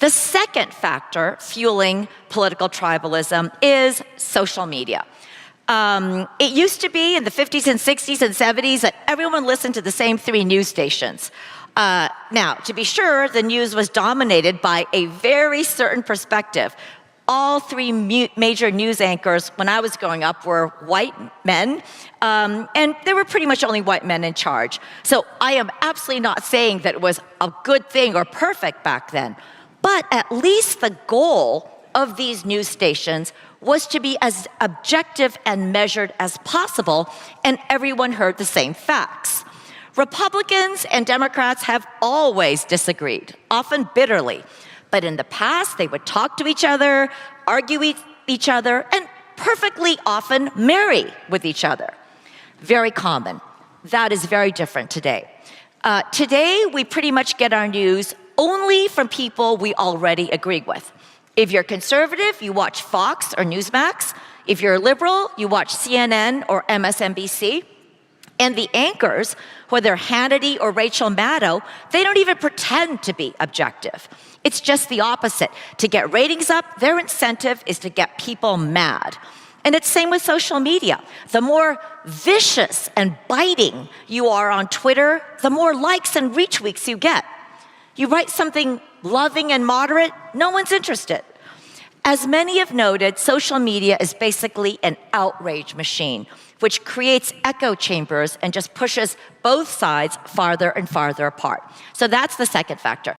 The second factor fueling political tribalism is social media. It used to be in the 50s and 60s and 70s that everyone listened to the same 3 news stations. Now, to be sure, the news was dominated by a very certain perspective. All 3 major news anchors when I was growing up were white men, and there were pretty much only white men in charge. So I am absolutely not saying that it was a good thing or perfect back then, but at least the goal of these news stations was to be as objective and measured as possible, and everyone heard the same facts. Republicans and Democrats have always disagreed, often bitterly. But in the past, they would talk to each other, argue with each other, and perfectly often marry with each other. Very common. That is very different today. Today, we pretty much get our news only from people we already agree with. If you're conservative, you watch Fox or Newsmax. If you're liberal, you watch CNN or MSNBC. And the anchors, whether Hannity or Rachel Maddow, they don't even pretend to be objective. It's just the opposite. To get ratings up, their incentive is to get people mad. And it's same with social media. The more vicious and biting you are on Twitter, the more likes and retweets you get. You write something loving and moderate, no one's interested. As many have noted, social media is basically an outrage machine, which creates echo chambers and just pushes both sides farther and farther apart. So that's the second factor.